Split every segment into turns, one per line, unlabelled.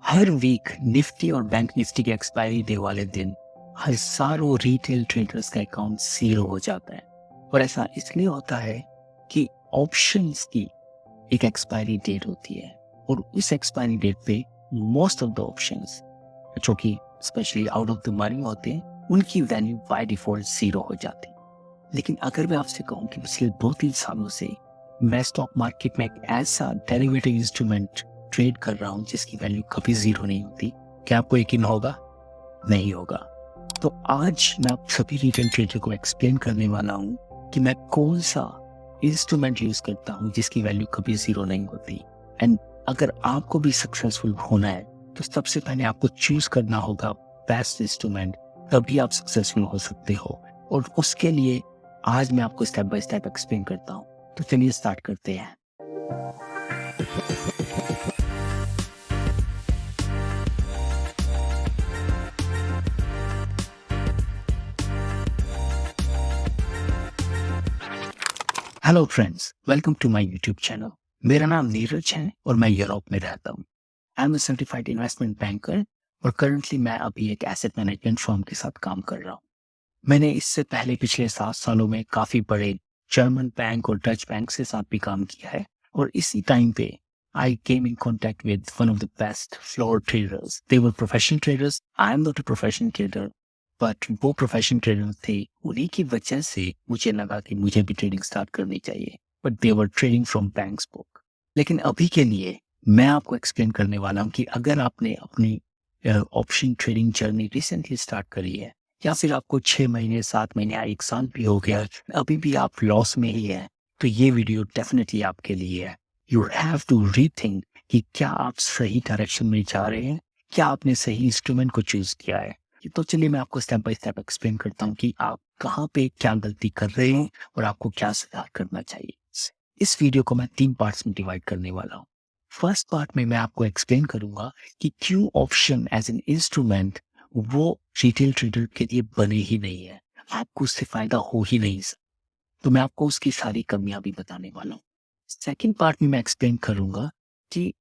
हर week Nifty और bank Nifty के expiry day वाले दिन हजारों रिटेल ट्रेडर्स का अकाउंट जीरो हो जाता है। और ऐसा इसलिए होता है कि ऑप्शंस की एक एक्सपायरी डेट होती है और उस एक्सपायरी डेट पे मोस्ट ऑफ द ऑप्शंस जो कि specially out of the money होते हैं उनकी वैल्यू बाय डिफॉल्ट जीरो हो जाती है। लेकिन अगर मैं आपसे कहूँ कि पिछले 2-3 सालों से मैं स्टॉक मार्केट में एक ऐसा डेरिवेटिव इंस्ट्रूमेंट ट्रेड कर रहा हूँ जिसकी वैल्यू कभी जीरो नहीं होती, क्या आपको यकीन होगा? नहीं होगा। तो आज मैं आप सभी रिटेल ट्रेडर को एक्सप्लेन करने वाला हूँ कि मैं कौन सा इंस्ट्रूमेंट यूज करता हूँ जिसकी वैल्यू कभी जीरो नहीं होती। एंड अगर आपको भी सक्सेसफुल होना है तो सबसे पहले आपको चूज करना होगा बेस्ट इंस्ट्रूमेंट, तभी आप सक्सेसफुल हो सकते हो। और उसके लिए आज मैं आपको स्टेप बाय स्टेप एक्सप्लेन करता हूँ। तो चलिए स्टार्ट करते हैं। Hello friends, welcome to my YouTube channel. मेरा नाम नीरज है और मैं यूरोप में रहता हूँ। I am a certified investment banker और करंटली मैं अभी एक एसेट मैनेजमेंट फर्म के साथ काम कर रहा हूँ। मैंने इससे पहले पिछले 7 सालों में काफी बड़े जर्मन बैंक और डच बैंक से साथ भी काम किया है और इसी टाइम पे I came in contact with one of the best floor traders. They were professional traders. I am not a professional trader, but वो प्रोफेशनल ट्रेडर थे। उन्हीं की वजह से मुझे लगा कि मुझे भी ट्रेडिंग स्टार्ट करनी चाहिए, but they were trading from banks book. लेकिन अभी के लिए मैं आपको एक्सप्लेन करने वाला हूँ कि अगर आपने अपनी option trading journey recently start करी है या फिर आपको 6 महीने 7 महीने या 1 साल भी हो गया, अभी भी आप लॉस में ही है, तो ये वीडियो डेफिनेटली आपके लिए है। यू हैव टू रीथिंक कि क्या आप सही डायरेक्शन में जा रहे हैं, क्या आपने सही इंस्ट्रूमेंट को चूज किया है। तो चलिए मैं आपको स्टेप बाय स्टेप एक्सप्लेन करता हूँ कि आप कहाँ पे क्या गलती कर रहे हैं और आपको क्या सुधार करना चाहिए। इस वीडियो को मैं 3 पार्ट्स में डिवाइड करने वाला हूँ। फर्स्ट पार्ट में मैं आपको एक्सप्लेन करूंगा कि क्यों ऑप्शन एज एन इंस्ट्रूमेंट वो रिटेल ट्रेडर के लिए बने ही नहीं है, आपको उससे फायदा हो ही नहीं सकता। तो मैं आपको उसकी सारी कमियां भी बताने वाला हूँ। सेकेंड पार्ट में मैं एक्सप्लेन करूंगा कि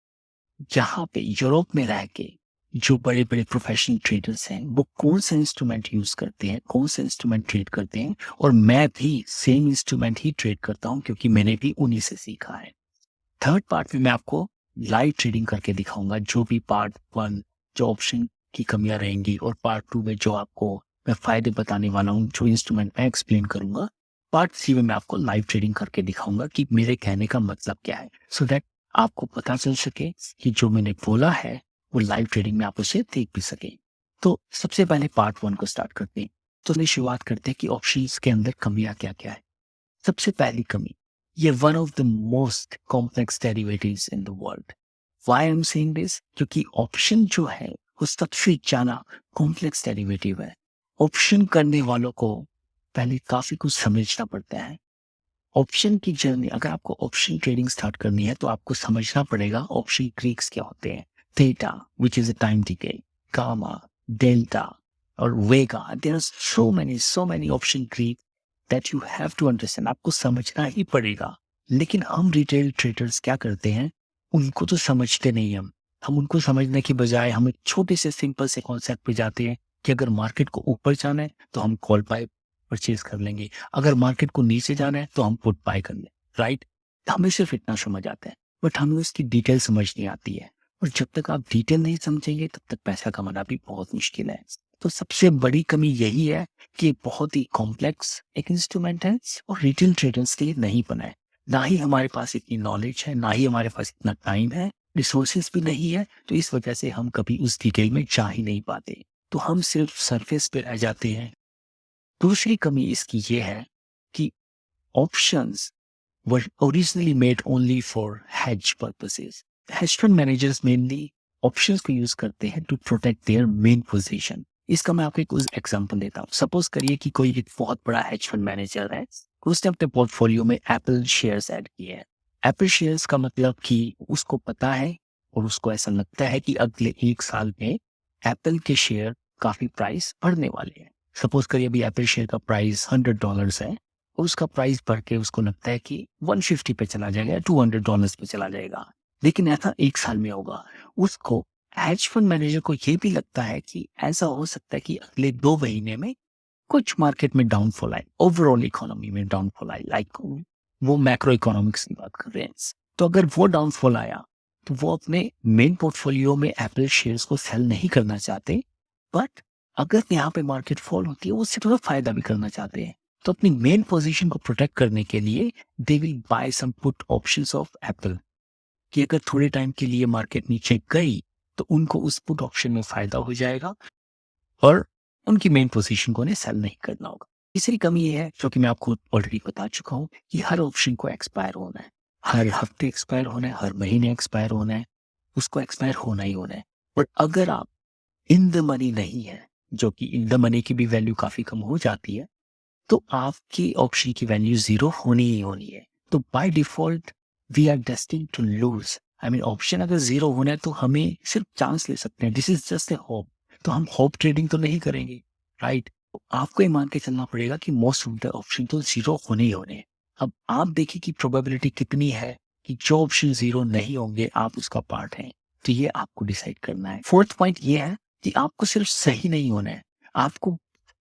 जहाँ पे यूरोप में रह के जो बड़े बड़े प्रोफेशनल ट्रेडर्स हैं वो कौन सा इंस्ट्रूमेंट यूज करते हैं, कौन सा इंस्ट्रूमेंट ट्रेड करते हैं, और मैं भी सेम इंस्ट्रूमेंट ही ट्रेड करता हूँ क्योंकि मैंने भी उन्हीं से सीखा है। थर्ड पार्ट में मैं आपको लाइव ट्रेडिंग करके दिखाऊंगा, जो भी पार्ट 1 जो ऑप्शन की कमियां रहेंगी, और पार्ट 2 में जो आपको मैं फायदे बताने वाला हूँ, जो इंस्ट्रूमेंट मैं एक्सप्लेन करूंगा। पार्ट 3 में मैं आपको लाइव ट्रेडिंग करके दिखाऊंगा कि मेरे कहने का मतलब क्या है, सो दैट आपको पता चल सके कि जो मैंने बोला है वो लाइव ट्रेडिंग में आप उसे देख भी सके। तो सबसे पहले पार्ट 1 को स्टार्ट करते हैं। तो चलिए शुरुआत करते हैं कि ऑप्शंस के अंदर कमियां क्या क्या है। सबसे पहली कमी, ये one of the most complex derivatives in the world. Why I am saying this? क्योंकि ऑप्शन जो है वो सबसे ज्यादा कॉम्प्लेक्स डेरिवेटिव है। ऑप्शन करने वालों को पहले काफी कुछ समझना पड़ता है। ऑप्शन की जर्नी, अगर आपको ऑप्शन ट्रेडिंग स्टार्ट करनी है तो आपको समझना पड़ेगा ऑप्शन ग्रीक्स क्या होते हैं। Theta which is a time decay, gamma, delta और vega. There are so many option Greek that you have to understand, आपको समझना ही पड़ेगा। लेकिन हम रिटेल ट्रेडर्स क्या करते हैं, उनको तो समझते नहीं हम उनको समझने की बजाय हम एक छोटे से सिंपल से कॉन्सेप्ट पे जाते हैं कि अगर मार्केट को ऊपर जाना है तो हम कॉल बाय परचेज कर लेंगे, अगर मार्केट को नीचे जाना है तो हम पुट बाय कर लें। राइट? हमें सिर्फ इतना समझ आता है, बट हमें उसकी डिटेल समझ नहीं आती है। और जब तक आप डिटेल नहीं समझेंगे तब तक पैसा कमाना भी बहुत मुश्किल है। तो सबसे बड़ी कमी यही है कि बहुत ही कॉम्प्लेक्स एक इंस्ट्रूमेंट है और रिटेल ट्रेडर्स के लिए नहीं बना है। ना ही हमारे पास इतनी नॉलेज है, ना ही हमारे पास इतना टाइम है, रिसोर्सेज भी नहीं है। तो इस वजह से हम कभी उस डिटेल में जा ही नहीं पाते, तो हम सिर्फ सरफेस पे रह जाते हैं। दूसरी कमी इसकी ये है कि options were originally made only for hedge purposes. Hedge fund managers mainly options को यूज करते हैं to protect their main position. इसका मैं आपको एक एग्जांपल देता हूँ। सपोज करिए कि कोई एक बहुत बड़ा hedge fund मैनेजर है, उसने अपने पोर्टफोलियो में एप्पल शेयर्स ऐड किए हैं। एप्पल शेयर्स का मतलब कि उसको पता है और उसको ऐसा लगता है कि अगले 1 साल में एप्पल के शेयर काफी प्राइस बढ़ने वाले हैं। सपोज करिए अभी एप्पल शेयर का प्राइस $100 है, उसका प्राइस बढ़ के उसको लगता है कि 150 पे चला जाएगा, $200 पे चला जाएगा। लेकिन ऐसा 1 साल में होगा। उसको हेज फंड मैनेजर को ये भी लगता है कि ऐसा हो सकता है कि अगले 2 महीने में कुछ मार्केट में डाउनफॉल आए, ओवरऑल इकोनॉमी में डाउनफॉल आए, लाइक वो मैक्रो इकोनॉमिक्स की बात कर रहे हैं। तो अगर वो डाउनफॉल आया, तो वो अपने मेन पोर्टफोलियो में एप्पल शेयर्स को सेल नहीं करना चाहते, बट अगर यहाँ पे मार्केट फॉल होती है, वो उससे थोड़ा फायदा भी करना चाहते हैं। तो अपनी मेन पोजीशन को प्रोटेक्ट करने के लिए they will buy some put options of Apple, कि अगर थोड़े टाइम के लिए मार्केट नीचे गई, तो उनको उस पुट ऑप्शन में फायदा हो जाएगा और उनकी मेन पोजीशन को उन्हें सेल नहीं करना होगा। तीसरी कमी ये है, जो कि मैं आपको ऑलरेडी बता चुका हूँ, कि हर ऑप्शन को एक्सपायर होना है, हर हफ्ते एक्सपायर होना है, हर महीने एक्सपायर होना है, उसको एक्सपायर होना ही होना है। बट अगर आप इन द मनी नहीं है, जो कि इन द मनी की भी वैल्यू काफी कम हो जाती है, तो आपकी ऑप्शन की वैल्यू जीरो होनी ही होनी है। तो by default we are destined to lose. I mean option अगर जीरो होना है तो हमें सिर्फ चांस ले सकते हैं, this is just a hope. तो हम होप ट्रेडिंग तो नहीं करेंगे, राइट? तो आपको ये मान के चलना पड़ेगा कि मोस्ट ऑफ द ऑप्शन तो जीरो होने ही होने हैं। अब आप देखिए कि प्रोबेबिलिटी कितनी है कि जो ऑप्शन जीरो नहीं होंगे आप उसका पार्ट हैं। तो ये आपको डिसाइड करना है। फोर्थ पॉइंट ये है कि आपको सिर्फ सही नहीं होना है, आपको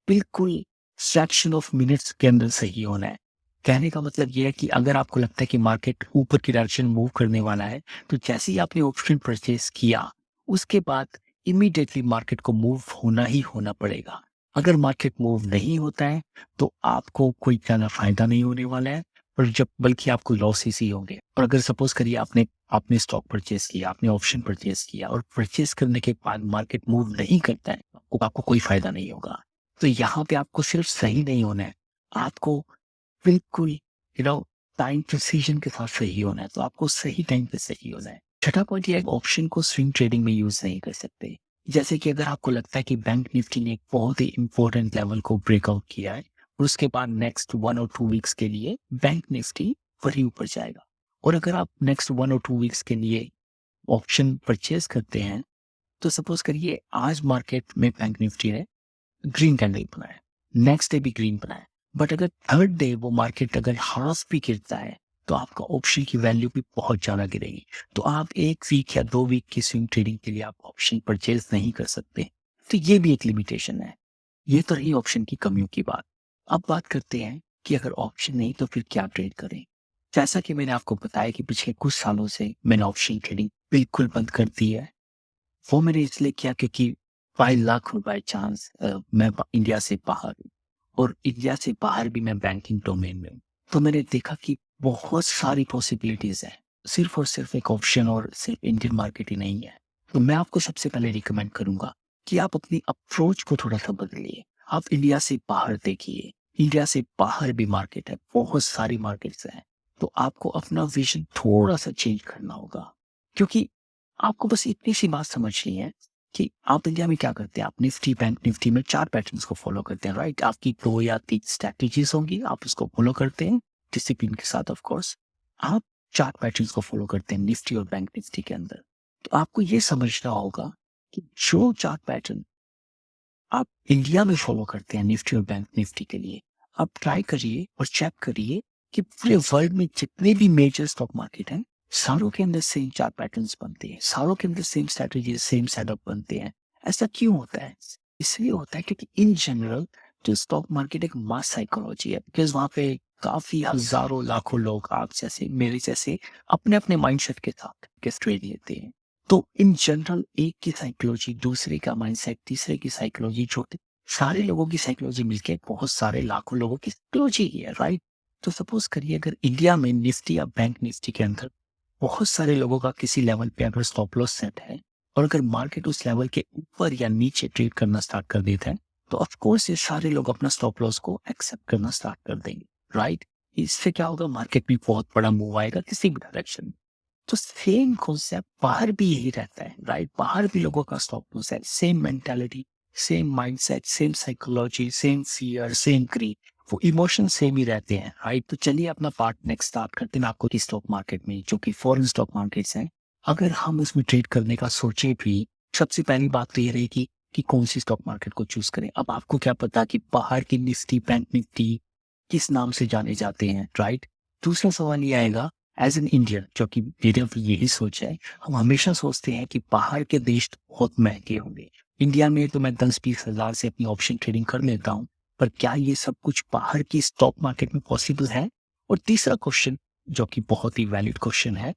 बिल्कुल फ्रैक्शन ऑफ मिनट्स के अंदर सही होना है। कहने का मतलब ये है कि अगर आपको लगता है कि मार्केट ऊपर की डायरेक्शन मूव करने वाला है, तो जैसे ही आपने ऑप्शन परचेज किया, उसके बाद इमीडिएटली मार्केट को मूव होना ही होना पड़ेगा। अगर मार्केट मूव नहीं होता है, तो आपको कोई ज़्यादा फायदा नहीं होने वाला है, और जब बल्कि आपको लॉसेस ही होंगे। और अगर सपोज करिए आपने आपने स्टॉक परचेज किया, आपने ऑप्शन परचेज किया और परचेज करने के बाद मार्केट मूव नहीं करता है, तो आपको कोई फायदा नहीं होगा। तो यहाँ पे आपको सिर्फ सही नहीं होना है, आपको बिल्कुल टाइम प्रिसीजन के साथ सही होना है। तो आपको सही टाइम पे सही होना है। छठा पॉइंट ये है, ऑप्शन को स्विंग ट्रेडिंग में यूज नहीं कर सकते। जैसे कि अगर आपको लगता है कि बैंक निफ्टी ने एक बहुत ही इंपॉर्टेंट लेवल को ब्रेकआउट किया है और उसके बाद नेक्स्ट 1 और 2 वीक्स के लिए बैंक निफ्टी वही ऊपर जाएगा, और अगर आप नेक्स्ट 1 और 2 वीक्स के लिए ऑप्शन परचेज करते हैं, तो सपोज करिए आज मार्केट में बैंक निफ्टी ने ग्रीन कैंडल बनाया, नेक्स्ट डे भी ग्रीन बनाया, बट अगर थर्ड डे वो मार्केट अगर हाफ भी गिरता है, तो आपका ऑप्शन की वैल्यू भी बहुत ज्यादा गिरेगी। तो आप 1 वीक या 2 वीक की स्विंग ट्रेडिंग के लिए आप ऑप्शन परचेज नहीं कर सकते। तो ये भी एक लिमिटेशन है। ये तो रही ऑप्शन की कमियों की बात। अब बात करते हैं कि अगर ऑप्शन नहीं तो फिर क्या ट्रेड करें। जैसा कि मैंने आपको बताया कि पिछले कुछ सालों से मैंने ऑप्शन ट्रेडिंग बिल्कुल बंद कर दी है। वो मैंने इसलिए किया क्योंकि बाय लक और बाय चांस मैं इंडिया से बाहर हूँ, और इंडिया से बाहर भी मैं बैंकिंग डोमेन में हूँ। तो मैंने देखा कि बहुत सारी पॉसिबिलिटीज हैं, सिर्फ और सिर्फ एक ऑप्शन और सिर्फ इंडियन मार्केट ही नहीं है। तो मैं आपको सबसे पहले रिकमेंड करूंगा कि आप अपनी अप्रोच को थोड़ा सा बदलिए। आप इंडिया से बाहर देखिए, इंडिया से बाहर भी मार्केट है, बहुत सारी मार्केट्स हैं। तो आपको अपना विजन थोड़ा सा चेंज करना होगा, क्योंकि आपको बस इतनी सी बात समझनी है कि आप इंडिया में क्या करते हैं। आप निफ्टी बैंक निफ्टी में 4 पैटर्न्स को फॉलो करते हैं, राइट? आपकी 2 या 3 स्ट्रैटेजीज होंगी, आप उसको फॉलो करते हैं डिसिप्लिन के साथ। ऑफ कोर्स आप 4 पैटर्न्स को फॉलो करते हैं निफ्टी और बैंक निफ्टी के अंदर। तो आपको ये समझना होगा कि जो 4 पैटर्न आप इंडिया में फॉलो करते हैं निफ्टी और बैंक निफ्टी के लिए, आप ट्राई करिए और चेक करिए कि पूरे वर्ल्ड में जितने भी मेजर स्टॉक मार्केट हैं, सारों के अंदर सेम 4 पैटर्न्स बनते हैं, सारों के अंदर सेम स्ट्रैटेजी सेम सेटअप बनते हैं। ऐसा क्यों होता है? इसलिए होता है क्योंकि इन जनरल जो स्टॉक मार्केट एक मास साइकोलॉजी है, बिकॉज वहां पे काफी हजारों लाखों लोग आप जैसे मेरे जैसे अपने अपने माइंडसेट के साथ ट्रेड लेते हैं। तो इन जनरल एक की साइकोलॉजी, दूसरे का माइंडसेट, तीसरे की साइकोलॉजी, चौथे, सारे लोगों की साइकोलॉजी मिलके बहुत सारे लाखों लोगों की साइकोलॉजी है, राइट? तो सपोज करिए अगर इंडिया में निफ्टी या बैंक निफ्टी के अंदर बहुत सारे लोगों का किसी लेवल पे अगर स्टॉप लॉस सेट है, और अगर मार्केट उस लेवल के ऊपर या नीचे ट्रेड करना स्टार्ट कर देता है, तो ऑफ कोर्स ये सारे लोग अपना स्टॉप लॉस को एक्सेप्ट करना स्टार्ट कर देंगे, राइट? इससे क्या होगा, मार्केट में बहुत बड़ा मूव आएगा किसी भी डायरेक्शन में। तो सेम कॉन्सेप्ट बाहर भी यही रहता है, राइट? बाहर भी लोगों का स्टॉप लॉस है, same mentality, same mindset, same psychology, same fear, same greed, वो इमोशन सेम ही रहते हैं, राइट? तो चलिए अपना पार्ट नेक्स्ट स्टार्ट करते हैं। मैं आपको स्टॉक मार्केट में, जो कि फॉरेन स्टॉक मार्केट्स हैं, अगर हम उसमें ट्रेड करने का सोचे भी, सबसे पहली बात तो ये रहेगी कि कौन सी स्टॉक मार्केट को चूज करें। अब आपको क्या पता कि बाहर की निफ्टी बैंक निफ्टी किस नाम से जाने जाते हैं, राइट? दूसरा सवाल ये आएगा एज एन इंडियन, जो कि मेरे भी यही सोच है, हम हमेशा सोचते हैं कि बाहर के देश तो बहुत महंगे होंगे, इंडिया में तो मैं 10-20 हज़ार से अपनी ऑप्शन ट्रेडिंग कर लेता हूँ, पर क्या ये सब कुछ बाहर की स्टॉक मार्केट में पॉसिबल है? और तीसरा क्वेश्चन, जो कि बहुत ही वैलिड क्वेश्चन है,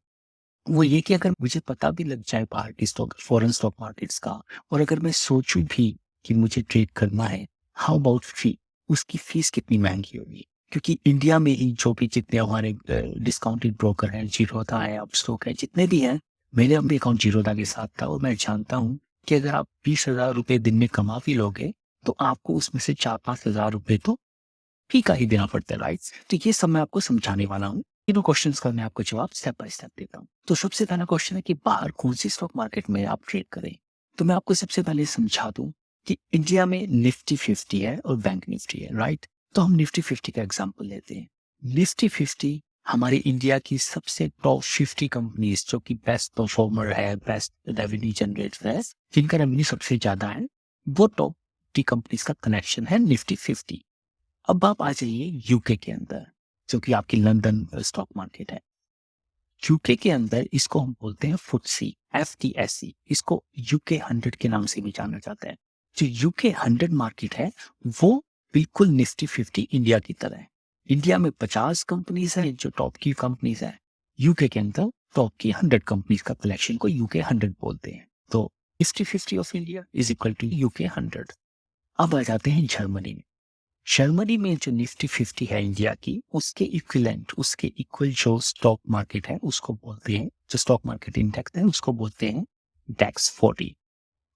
वो ये कि अगर मुझे पता भी लग जाए बाहर की स्टॉक फॉरेन स्टॉक मार्केट्स का, और अगर मैं सोचूं भी कि मुझे ट्रेड करना है, हाउ अबाउट फी? उसकी फीस कितनी महंगी होगी? क्योंकि इंडिया में ही जो भी जितने हमारे डिस्काउंटेड ब्रोकर हैं, जीरोधा है, अपस्टॉक है, जितने भी हैं, मेरे अब भी अकाउंट जीरोधा के साथ था, और मैं जानता हूँ कि अगर आप 20,000 रुपये दिन में कमा भी लोगे, तो आपको उसमें से 4-5 हज़ार रुपये तो फी का ही देना पड़ता है, राइट? तो ये सब मैं आपको समझाने वाला हूँ। तीनों क्वेश्चंस का मैं आपको जवाब स्टेप बाय स्टेप देता हूँ। तो सबसे पहला क्वेश्चन है कि बाहर कौन सी स्टॉक मार्केट में आप ट्रेड करें? तो मैं आपको सबसे पहले समझा दूं कि इंडिया में निफ्टी 50 है और बैंक निफ्टी है, राइट? तो हम निफ्टी 50 का एग्जांपल लेते हैं। निफ्टी 50 हमारे इंडिया की सबसे टॉप 50 कंपनीज, जो कि बेस्ट परफॉर्मर है, बेस्ट रेवेन्यू जनरेटर है, जिनका रेवेन्यू सबसे ज्यादा है, वो टॉप 50 कंपनीज का कनेक्शन है निफ्टी 50। अब आप आ जाइए यूके के अंदर, जो कि आपकी लंदन स्टॉक मार्केट है। यूके के अंदर इसको हम बोलते हैं फुटसी, FTSE। इसको यूके 100 के नाम से भी जाना जाता है। जो यूके 100 मार्केट है, वो बिल्कुल निफ्टी 50 इंडिया की तरह है। इंडिया में 50 कंपनीज है जो टॉप की कंपनीज है, यूके के अंदर टॉप की 100 कंपनीज का कलेक्शन को यूके 100 बोलते हैं। तो Nifty 50 of India is equal to UK 100। अब आ जाते हैं जर्मनी में। जर्मनी में जो निफ्टी 50 है इंडिया की, उसके इक्विवेलेंट, उसके इक्वल जो स्टॉक मार्केट है, उसको बोलते हैं, जो स्टॉक मार्केट इंडेक्स है, उसको बोलते हैं डैक्स 40।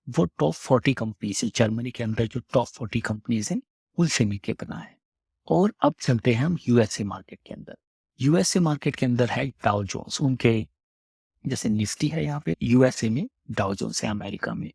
वो टॉप 40 कंपनीज है जर्मनी के अंदर, जो टॉप 40 कंपनीज हैं उनसे मिलके बना है। और अब चलते हैं हम यूएसए मार्केट के अंदर। यूएसए मार्केट के अंदर है डाउ जोन्स, उनके जैसे निफ्टी है यहाँ पे, यूएसए में डाउ जोन्स है अमेरिका में।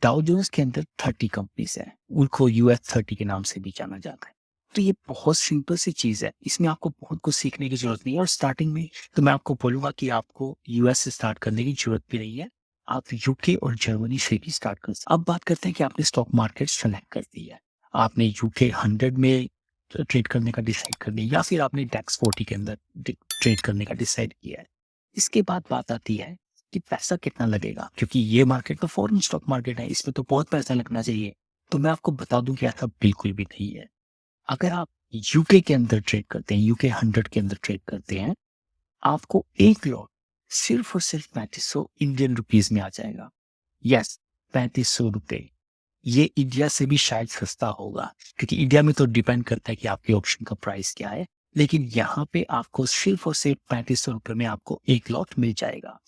डाउ जोन्स के अंदर 30 कंपनीज है, उनको यूएस 30 के नाम से भी जाना जाता है। तो ये बहुत सिंपल सी चीज है, इसमें आपको बहुत कुछ सीखने की जरूरत नहीं है। और स्टार्टिंग में तो मैं आपको बोलूंगा कि आपको यूएस से स्टार्ट करने की जरूरत भी नहीं है, आप यूके और जर्मनी से भी स्टार्ट कर सकते। अब बात करते हैं कि आपने स्टॉक मार्केट सेलेक्ट कर दी है, आपने यूके 100 में ट्रेड करने का डिसाइड कर लिया, या फिर आपने डैक्स 40 के अंदर ट्रेड करने का डिसाइड किया है। इसके बाद बात आती है कि पैसा कितना लगेगा, क्योंकि ये मार्केट तो फॉरेन स्टॉक मार्केट है, इसमें तो बहुत पैसा लगना चाहिए। तो मैं आपको बता दूं कि ऐसा बिल्कुल भी नहीं है। अगर आप यूके के अंदर ट्रेड करते हैं, यूके 100 के अंदर ट्रेड करते हैं, आपको एक लॉट सिर्फ और सिर्फ 3500 इंडियन रुपीज में आ जाएगा। यस, 3500 रुपए। ये इंडिया से भी शायद सस्ता होगा, क्योंकि इंडिया में तो डिपेंड करता है कि आपके ऑप्शन का प्राइस क्या है, लेकिन यहाँ पे आपको सिर्फ और सिर्फ 3500 रुपये में आपको एक लॉट मिल जाएगा।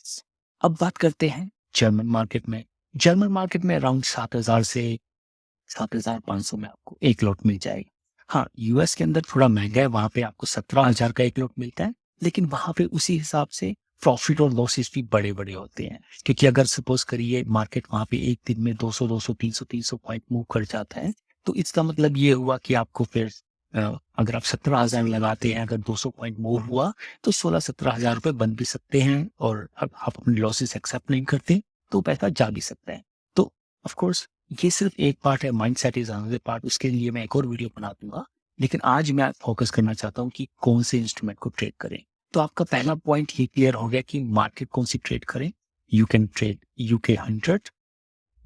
अब बात करते हैं जर्मन मार्केट में। जर्मन मार्केट में अराउंड 7,000 से 7,500 में आपको एक लॉट मिल जाएगा। हाँ, यूएस के अंदर थोड़ा महंगा है, वहां पे आपको 17,000 का एक लॉट मिलता है, लेकिन वहां पे उसी हिसाब से प्रॉफिट और लॉसेस भी बड़े बड़े होते हैं। क्योंकि अगर सपोज करिए मार्केट वहां पे एक दिन में 200 300 पॉइंट मूव कर जाता है, तो इसका मतलब ये हुआ कि आपको फिर अगर आप 17,000 लगाते हैं, अगर 200 पॉइंट मूव हुआ, तो 16-17 हजार रुपए बन भी सकते हैं। और अब आप अपने लॉसेस एक्सेप्ट नहीं करते, तो पैसा जा भी सकता है। तो ऑफ कोर्स ये सिर्फ एक पार्ट है, माइंडसेट इज अनदर पार्ट, उसके लिए मैं एक और वीडियो बना दूंगा। लेकिन आज मैं फोकस करना चाहता हूँ कि कौन से इंस्ट्रूमेंट को ट्रेड करें। तो आपका पहला पॉइंट ये क्लियर हो गया कि मार्केट कौन सी ट्रेड करें। यू कैन ट्रेड यूके 100,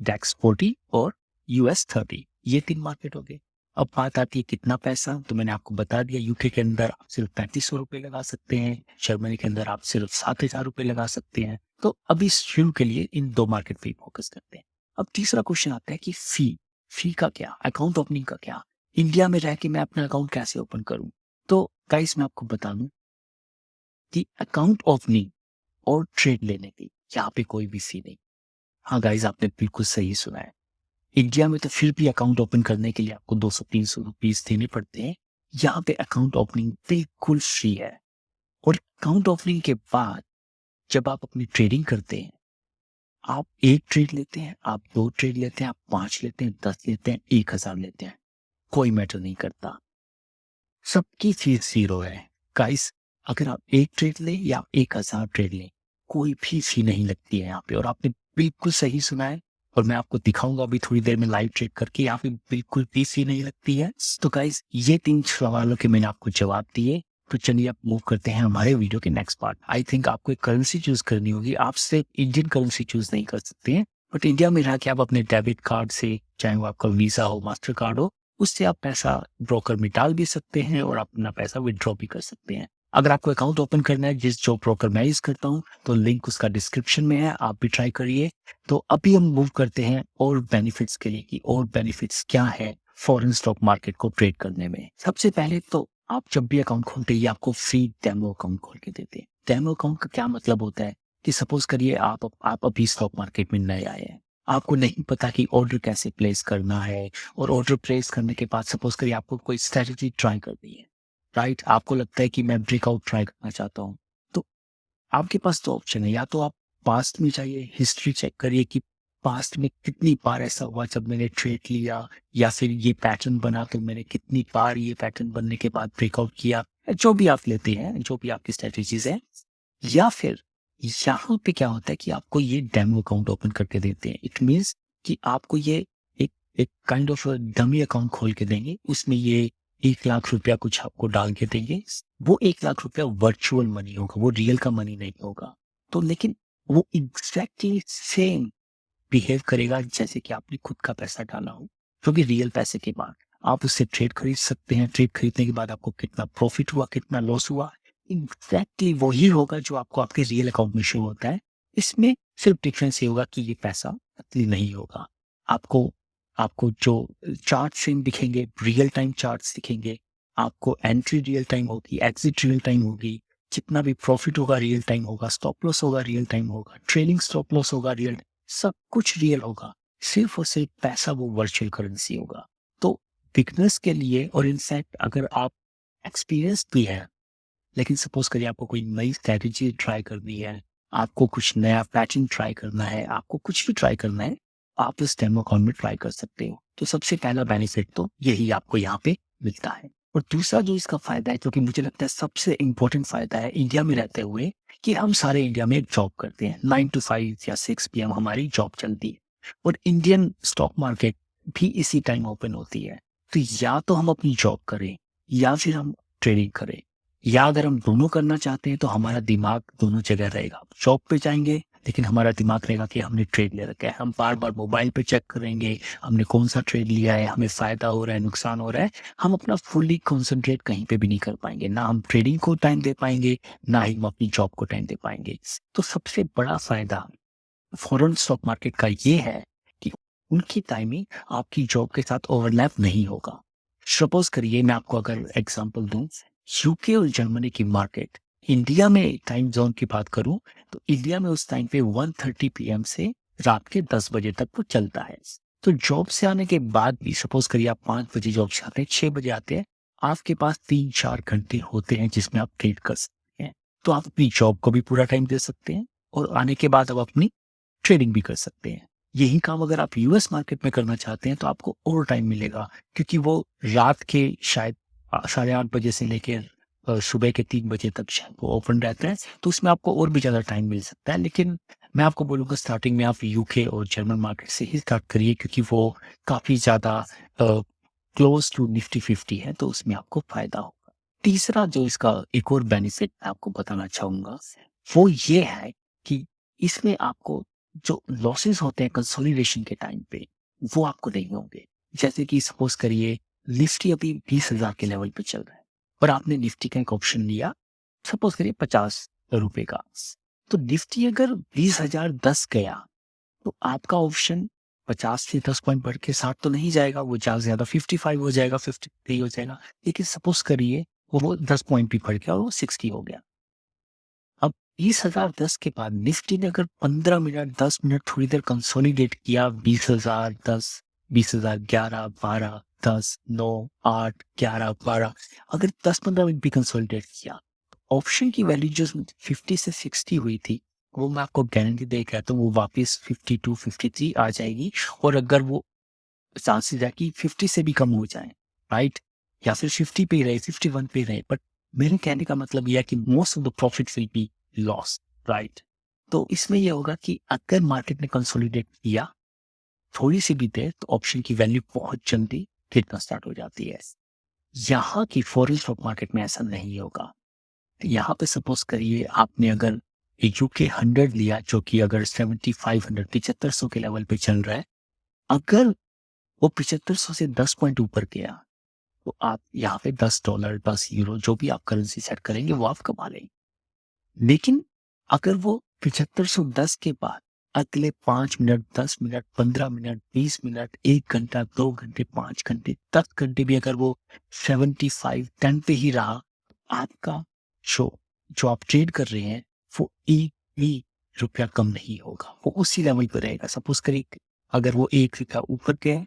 डैक्स 40 और यूएस 30, ये 3 मार्केट हो गए। अब बात आती है कितना पैसा, तो मैंने आपको बता दिया, यूके के अंदर आप सिर्फ 3500 रुपये लगा सकते हैं, जर्मनी के अंदर आप सिर्फ 7,000 रुपये लगा सकते हैं। तो अभी शुरू के लिए इन 2 मार्केट पे फोकस करते हैं। अब तीसरा क्वेश्चन आता है कि फी का क्या, अकाउंट ओपनिंग का क्या, इंडिया में रह के मैं अपना अकाउंट कैसे ओपन करूं? तो गाइस मैं आपको बता दूं कि अकाउंट ओपनिंग और ट्रेड लेने की यहाँ पे कोई भी फी नहीं। हाँ गाइस, आपने बिल्कुल सही सुना है, इंडिया में तो फिर भी अकाउंट ओपन करने के लिए आपको 200-300 रुपीज देने पड़ते हैं। यहाँ पे अकाउंट ओपनिंग बिल्कुल फ्री है। और अकाउंट ओपनिंग के बाद जब आप अपनी ट्रेडिंग करते हैं, आप एक ट्रेड लेते हैं, आप 2 ट्रेड लेते हैं, आप 5 लेते हैं, 10 लेते हैं, 1,000 लेते हैं, कोई मैटर नहीं करता, सबकी फीस 0 है। गाइस, अगर आप एक ट्रेड लें या 1,000 ट्रेड लें, कोई भी फी नहीं लगती है यहाँ पे। और आपने बिल्कुल सही सुना है, और मैं आपको दिखाऊंगा अभी थोड़ी देर में लाइव ट्रेड करके, यहाँ पे बिल्कुल भी फी नहीं लगती है। तो गाइस, ये 3 सवालों के मैंने आपको जवाब दिए। तो चलिए अब मूव करते हैं हमारे वीडियो के नेक्स्ट पार्ट। आई थिंक आपको एक करेंसी चूज करनी होगी। आप सिर्फ इंडियन करेंसी चूज नहीं कर सकते हैं, बट इंडिया में रह के आप अपने डेबिट कार्ड से, चाहे वो आपका वीजा हो, मास्टर कार्ड हो, उससे आप पैसा ब्रोकर में डाल भी सकते हैं और अपना पैसा विड्रॉ भी कर सकते हैं। अगर आपको अकाउंट ओपन करना है जिस जो ब्रोकर मैं यूज करता हूँ, तो लिंक उसका डिस्क्रिप्शन में है, आप भी ट्राई करिए। तो अभी हम मूव करते हैं और बेनिफिट्स के लिए कि और बेनिफिट्स क्या है फॉरेन स्टॉक मार्केट को ट्रेड करने में। सबसे पहले तो आप जब भी अकाउंट खोलते हैं आपको फ्री डेमो अकाउंट खोल के देते हैं। डेमो अकाउंट का क्या मतलब होता है कि सपोज करिए आप अभी स्टॉक मार्केट में नए आए हैं, आपको नहीं पता कि ऑर्डर कैसे प्लेस करना है, और ऑर्डर प्लेस करने के बाद सपोज करिए आपको कोई स्ट्रेटजी ट्राई करनी है, राइट। आपको लगता है कि मैं ब्रेकआउट ट्राई करना चाहता हूँ, तो आपके पास दो ऑप्शन है। या तो आप पास्ट में जाइए, हिस्ट्री चेक करिए कि पास्ट में कितनी बार ऐसा हुआ जब मैंने ट्रेड लिया, या फिर ये पैटर्न बना तो मैंने कितनी बार ये पैटर्न बनने के बाद ब्रेकआउट किया, जो भी आप लेते हैं, जो भी आपकी स्ट्रेटेजीज है। या फिर यहाँ पे क्या होता है कि आपको ये डेमो अकाउंट ओपन करके देते हैं। इट मीन्स कि आपको ये एक एक काइंड ऑफ डमी अकाउंट खोल के देंगे, उसमें ये 1 लाख रुपया कुछ आपको डाल के देंगे। वो 1 लाख रुपया वर्चुअल मनी होगा, वो रियल का मनी नहीं होगा। तो लेकिन वो एग्जैक्टली सेम बिहेव करेगा जैसे कि आपने खुद का पैसा डाला हो, क्योंकि रियल पैसे के बाद आप उससे ट्रेड खरीद सकते हैं। ट्रेड खरीदने के बाद आपको कितना प्रॉफिट हुआ, कितना लॉस हुआ, एग्जैक्टली वही होगा जो आपको आपके रियल अकाउंट में शो होता है। इसमें सिर्फ डिफरेंस ये होगा कि ये पैसा असली नहीं होगा। आपको आपको जो चार्ट सेम दिखेंगे, रियल टाइम चार्ट्स दिखेंगे, आपको एंट्री रियल टाइम होगी, एग्जिट रियल टाइम होगी, जितना भी प्रॉफिट होगा रियल टाइम होगा, स्टॉप लॉस होगा रियल टाइम होगा, ट्रेलिंग स्टॉप लॉस होगा रियल, सब कुछ रियल होगा। सिर्फ और सिर्फ पैसा वो वर्चुअल करेंसी होगा। तो बिगनर्स के लिए, और इनफैक्ट अगर आप एक्सपीरियंस भी है, लेकिन सपोज करिए आपको कोई नई स्ट्रैटेजी ट्राई करनी है, आपको कुछ नया पैटर्न ट्राई करना है, आपको कुछ भी ट्राई करना है, आप इस डेमो अकाउंट में ट्राई कर सकते हो। तो सबसे पहला बेनिफिट तो यही आपको यहाँ पे मिलता है। और दूसरा जो इसका फायदा है, जो कि मुझे लगता है सबसे इंपॉर्टेंट फायदा है इंडिया में रहते हुए, कि हम सारे इंडिया में एक जॉब करते हैं, 9 to 5 या 6 PM हमारी जॉब चलती है, और इंडियन स्टॉक मार्केट भी इसी टाइम ओपन होती है। तो या तो हम अपनी जॉब करें, या फिर हम ट्रेडिंग करें, या अगर हम दोनों करना चाहते हैं तो हमारा दिमाग दोनों जगह रहेगा। जॉब पे जाएंगे लेकिन हमारा दिमाग रहेगा कि हमने ट्रेड ले रखा है, हम बार बार मोबाइल पे चेक करेंगे हमने कौन सा ट्रेड लिया है, हमें फायदा हो रहा है, नुकसान हो रहा है। हम अपना फुल्ली कॉन्सेंट्रेट कहीं पे भी नहीं कर पाएंगे, ना हम ट्रेडिंग को टाइम दे पाएंगे, ना ही हम अपनी जॉब को टाइम दे पाएंगे। तो सबसे बड़ा फायदा फॉरेन स्टॉक मार्केट का ये है कि उनकी टाइमिंग आपकी जॉब के साथ ओवरलैप नहीं होगा। सपोज करिए मैं आपको अगर एग्जांपल दूं, यूके और जर्मनी की मार्केट, इंडिया में टाइम जोन की बात करूं तो इंडिया में उस टाइम पे 1:30 PM से रात के 10 बजे तक वो चलता है। तो जॉब से आने के बाद भी सपोज करिए आप 5 बजे जॉब से आते हैं, 6 बजे आते हैं, आपके पास 3-4 घंटे होते हैं जिसमें आप ट्रेड कर सकते हैं। तो आप अपनी जॉब को भी पूरा टाइम दे सकते हैं, और आने के बाद आप अपनी ट्रेडिंग भी कर सकते हैं। यही काम अगर आप यूएस मार्केट में करना चाहते हैं तो आपको और टाइम मिलेगा, क्योंकि वो रात के शायद 8:30 बजे से लेकर सुबह के 3 बजे तक शायद वो ओपन रहता है। तो उसमें आपको और भी ज़्यादा टाइम मिल सकता है। लेकिन मैं आपको बोलूँगा स्टार्टिंग में आप यूके और जर्मन मार्केट से ही स्टार्ट करिए, क्योंकि वो काफ़ी ज़्यादा क्लोज टू निफ्टी 50 है, तो उसमें आपको फ़ायदा होगा। तीसरा जो इसका एक और बेनिफिट मैं आपको बताना चाहूँगा, वो ये है कि इसमें आपको जो लॉसेस होते हैं कंसोलिडेशन के टाइम पे, वो आपको नहीं होंगे। जैसे कि सपोज करिए निफ्टी अभी 20,000 के लेवल पे चल रहा है, और आपने निफ्टी का एक ऑप्शन लिया, सपोज करिए 50 रुपए का। तो निफ्टी अगर 20,010 गया, तो आपका ऑप्शन 50 से 10 पॉइंट बढ़ के 60 तो नहीं जाएगा, वो ज्यादा से ज्यादा 55 हो जाएगा, 53 हो जाएगा। लेकिन सपोज करिए वो 10 पॉइंट भी बढ़ गया और वो 60 हो गया। अब 20,010 के बाद निफ्टी ने अगर 15 मिनट 10 मिनट थोड़ी देर कंसोलिडेट किया, 20,010, 20,011, 12, 10, 9, 8, 11, 12, अगर 10-15 मिनट भी कंसोलिडेट किया, ऑप्शन की वैल्यू जो 50 से 60 हुई थी, वो मैं आपको गारंटी दे के तो वो वापस 52, 53 आ जाएगी। और अगर वो चांसेस है कि 50 से भी कम हो जाए, राइट, या फिर 50 पे ही रहे, 51 पे ही रहे, बट मेरे कहने का मतलब यह है कि most of the profit will be loss, right. तो इसमें यह होगा कि अगर मार्केट ने कंसोलिडेट किया थोड़ी सी भी देर, तो ऑप्शन की वैल्यू बहुत जल्दी गिरना स्टार्ट हो जाती है। यहाँ की फॉरेन स्टॉक मार्केट में ऐसा नहीं होगा। यहाँ पे सपोज करिए आपने अगर यूके 100 लिया जो कि अगर 7500 7500 के लेवल पे चल रहा है, अगर वो 7500 से 10 पॉइंट ऊपर गया तो आप यहाँ पे $10 $10 जो भी आप करेंसी सेट करेंगे वो आप कमा लेंगे। लेकिन अगर वो 7510 के बाद अगले 5 मिनट 10 मिनट 15 मिनट 20 मिनट 1 घंटा 2 घंटे 5 घंटे 10 घंटे भी अगर वो 75 10 पे ही रहा, आपका शो जो आप ट्रेड कर रहे हैं वो एक भी रुपया कम नहीं होगा, वो उसी लेवल पर रहेगा। सपोज करिए अगर वो 1 रुपया ऊपर गया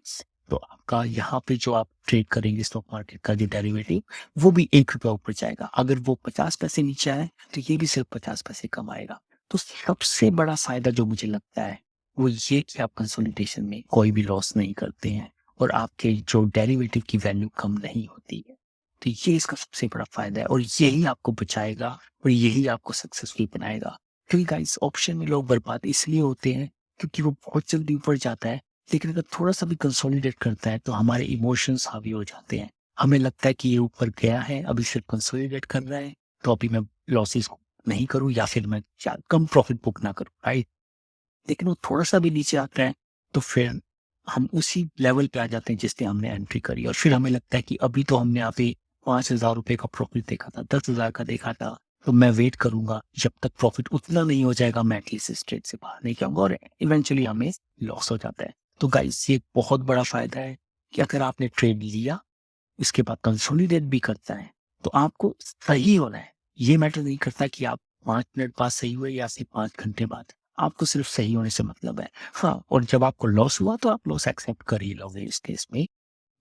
तो आपका यहाँ पे जो आप ट्रेड करेंगे स्टॉक मार्केट का जो डेरिवेटिव वो भी 1 रुपया ऊपर जाएगा। अगर वो 50 पैसे नीचे आए तो ये भी सिर्फ 50 पैसे कमाएगा। तो सबसे बड़ा फायदा जो मुझे लगता है वो ये कि आप कंसोलिडेशन में कोई भी लॉस नहीं करते हैं और आपके जो डेरिवेटिव की वैल्यू कम नहीं होती है। तो ये इसका सबसे बड़ा फायदा है और यही आपको बचाएगा और यही आपको सक्सेसफुल बनाएगा। क्योंकि गाइस ऑप्शन में लोग बर्बाद इसलिए होते हैं क्योंकि वो बहुत जल्दी ऊपर जाता है, लेकिन अगर थोड़ा सा भी कंसोलिडेट करता है तो हमारे इमोशंस हावी हो जाते हैं। हमें लगता है कि ये ऊपर गया है, अभी सिर्फ कंसोलिडेट कर रहा है, तो अभी मैं लॉसेस नहीं करूं या फिर मैं कम प्रॉफिट बुक ना करूं, राइट। लेकिन वो थोड़ा सा भी नीचे आता है तो फिर हम उसी लेवल पे आ जाते हैं जिसने हमने एंट्री करी और फिर हमें लगता है कि अभी तो हमने यहाँ पे 5,000 रुपए का प्रॉफिट देखा था, 10,000 का देखा था, तो मैं वेट करूंगा जब तक प्रॉफिट उतना नहीं हो जाएगा मैं एटलीस्ट इस ट्रेड से बाहर नहीं जाऊंगा और इवेंचुअली हमें लॉस हो जाता है। तो गाइस ये बहुत बड़ा फायदा है कि अगर आपने ट्रेड लिया इसके बाद कंसोलिडेट भी करता है तो आपको सही होना है। ये मैटर नहीं करता कि आप 5 मिनट बाद सही हुए या फिर 5 घंटे बाद, आपको सिर्फ सही होने से मतलब है। हाँ, और जब आपको लॉस हुआ तो आप लॉस एक्सेप्ट कर ही लोगे। इस केस में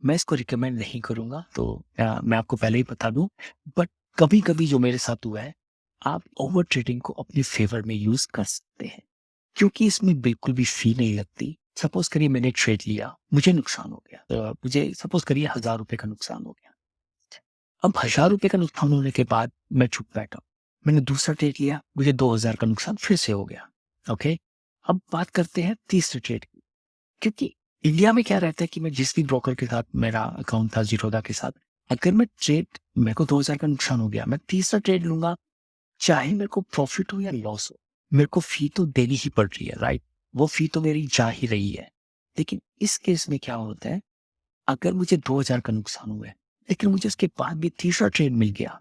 मैं इसको रिकमेंड नहीं करूंगा, तो मैं आपको पहले ही बता दूं। बट कभी कभी जो मेरे साथ हुआ है, आप ओवर ट्रेडिंग को अपने फेवर में यूज कर सकते हैं क्योंकि इसमें बिल्कुल भी फी नहीं लगती। सपोज करिए मैंने ट्रेड लिया, मुझे नुकसान हो गया, तो मुझे सपोज करिए 1,000 रुपए का नुकसान हो गया। अब 1,000 रुपए का नुकसान होने के बाद मैं चुप बैठा, मैंने दूसरा ट्रेड लिया, मुझे 2,000 का नुकसान फिर से हो गया। ओके, अब बात करते हैं तीसरे ट्रेड की। क्योंकि इंडिया में क्या रहता है कि मैं जिस भी ब्रोकर के साथ मेरा अकाउंट था जीरोधा के साथ, अगर मैं ट्रेड मेरे को 2,000 का नुकसान हो गया, मैं तीसरा ट्रेड लूंगा, चाहे मेरे को प्रॉफिट हो या लॉस हो, मेरे को फी तो देनी ही पड़ रही है, राइट। वो फी तो मेरी जा ही रही है। लेकिन इस केस में क्या होता है, अगर मुझे 2,000 का नुकसान हुआ है लेकिन मुझे उसके बाद भी तीसरा ट्रेड मिल गया,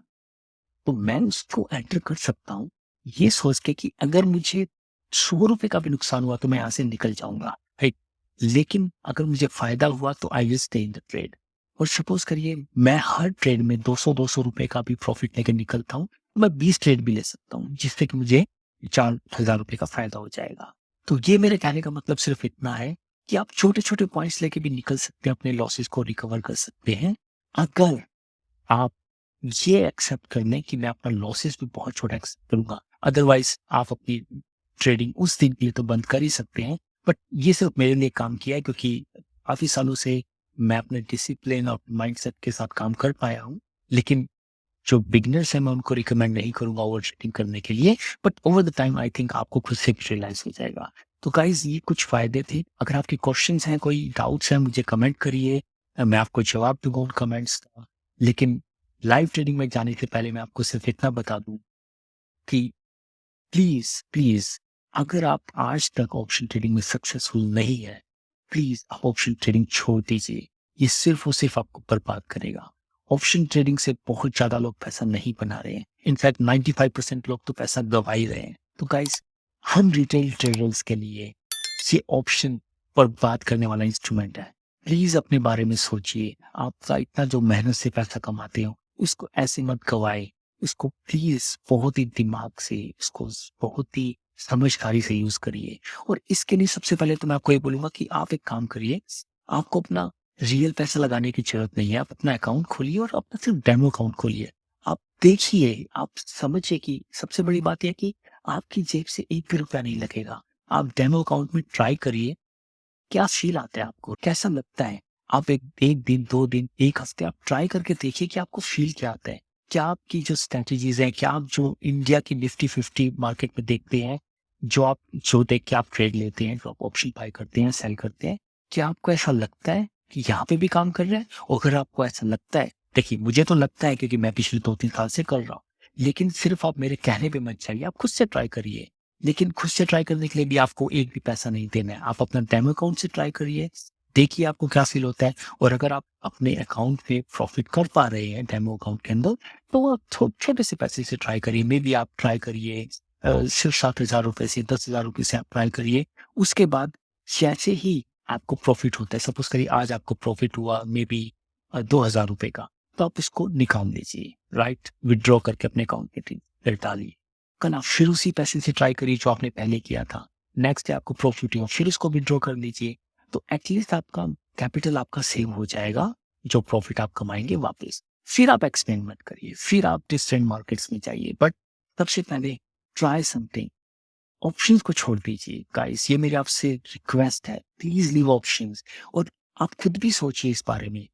तो मैं उसको एंटर कर सकता हूँ ये सोच के कि अगर मुझे 100 रुपए का भी नुकसान हुआ तो मैं यहाँ से निकल जाऊंगा, राइट। लेकिन अगर मुझे फायदा हुआ तो I will stay in the trade. और सपोज करिए मैं हर ट्रेड में 200 रुपए का भी प्रॉफिट लेकर निकलता हूँ, तो मैं 20 ट्रेड भी ले सकता हूँ जिससे कि मुझे 4,000 रुपए का फायदा हो जाएगा। तो ये मेरे कहने का मतलब सिर्फ इतना है कि आप छोटे छोटे पॉइंट्स लेके भी निकल सकते हैं, अपने लॉसेस को रिकवर कर सकते हैं, अगर आप ये एक्सेप्ट कर लें कि मैं अपना लॉसेस भी बहुत छोटा एक्सेप्ट करूंगा। अदरवाइज आप अपनी ट्रेडिंग उस दिन के लिए तो बंद कर ही सकते हैं। बट ये सिर्फ मेरे लिए काम किया है क्योंकि काफी सालों से मैं अपने डिसिप्लिन और माइंडसेट के साथ काम कर पाया हूँ। लेकिन जो बिगिनर्स हैं मैं उनको रिकमेंड नहीं करूंगा ओवर ट्रेडिंग करने के लिए। But over the time I think आपको खुद से रियलाइज हो जाएगा। तो गाइज ये कुछ फायदे थे। अगर आपके क्वेश्चंस हैं, कोई डाउट्स हैं, मुझे कमेंट करिए, मैं आपको जवाब दूंगा उन कमेंट्स का। लेकिन लाइव ट्रेडिंग में जाने से पहले मैं आपको सिर्फ इतना बता दूं कि प्लीज प्लीज अगर आप आज तक ऑप्शन ट्रेडिंग में सक्सेसफुल नहीं है, प्लीज आप ऑप्शन ट्रेडिंग छोड़ दीजिए। ये सिर्फ और सिर्फ आपको बर्बाद करेगा। ऑप्शन ट्रेडिंग से बहुत ज्यादा लोग पैसा नहीं बना रहे हैं, इनफैक्ट 95% लोग तो पैसा गवा ही रहे हैं। तो गाइस, हम रिटेल ट्रेडर्स के लिए ये ऑप्शन बर्बाद करने वाला इंस्ट्रूमेंट है। प्लीज अपने बारे में सोचिए। आपका इतना जो मेहनत से पैसा कमाते हो उसको ऐसे मत गवाए। इसको प्लीज बहुत ही दिमाग से, इसको बहुत ही समझदारी से यूज करिए। और इसके लिए सबसे पहले तो मैं आपको ये बोलूंगा कि आप एक काम करिए, आपको अपना रियल पैसा लगाने की जरूरत नहीं है। आप अपना अकाउंट खोलिए और अपना सिर्फ डेमो अकाउंट खोलिए। आप देखिए, आप समझिए कि सबसे बड़ी बात यह कि आपकी जेब से एक भी रुपया नहीं लगेगा। आप डेमो अकाउंट में ट्राई करिए, क्या फील आता है, आपको कैसा लगता है। आप एक दिन, 2 दिन, एक हफ्ते आप ट्राई करके देखिए कि आपको फील क्या आता है। क्या आपकी जो स्ट्रेटेजीज हैं, क्या आप जो इंडिया की निफ्टी 50 मार्केट में देखते हैं, जो देख के आप ट्रेड लेते हैं, जो आप ऑप्शन बाय करते हैं, सेल करते हैं, क्या आपको ऐसा लगता है कि यहाँ पे भी काम कर रहा है। और अगर आपको ऐसा लगता है देखिए, मुझे तो लगता है क्योंकि मैं पिछले 2-3 साल से कर रहा हूँ, लेकिन सिर्फ़ आप मेरे कहने पे मत जाइए, आप खुद से ट्राई करिए। लेकिन खुद से ट्राई करने के लिए भी आपको एक भी पैसा नहीं देना है। आप अपना डेमो अकाउंट से ट्राई करिए, देखिए आपको क्या फ़ील होता है और अगर आप अपने अकाउंट में प्रॉफ़िट कर पा रहे हैं डेमो अकाउंट के अंदर, तो आप छोटे से पैसे से ट्राई करिए। मेबी आप ट्राई करिए सिर्फ़ ₹7,000 से, ₹10,000 से आप ट्राई करिए। उसके बाद जैसे ही आपको प्रॉफ़िट होता है, सपोज़ करिए आज आपको प्रॉफ़िट हुआ मेबी ₹2,000 का, तो आप इसको निकाल लीजिए, राइट? विथड्रॉ करके अपने अकाउंट में डालिए। कल आप फिर उसी पैसे से ट्राई करिए जो आपने पहले किया था। नेक्स्ट डे आपको प्रॉफिट हुआ, फिर उसको विथड्रॉ कर लीजिए। तो एटलीस्ट आपका कैपिटल आपका सेव हो जाएगा, जो प्रॉफिट आप कमाएँगे वापस। फिर आप एक्सपेरिमेंट करिए, फिर आप डिफरेंट मार्केट्स में जाइए, बट सबसे पहले ट्राई समथिंग। ऑप्शंस को छोड़ दीजिए गाइस, ये मेरी आपसे रिक्वेस्ट है, प्लीज़ लीव ऑप्शंस और आप खुद भी सोचिए इस बारे में।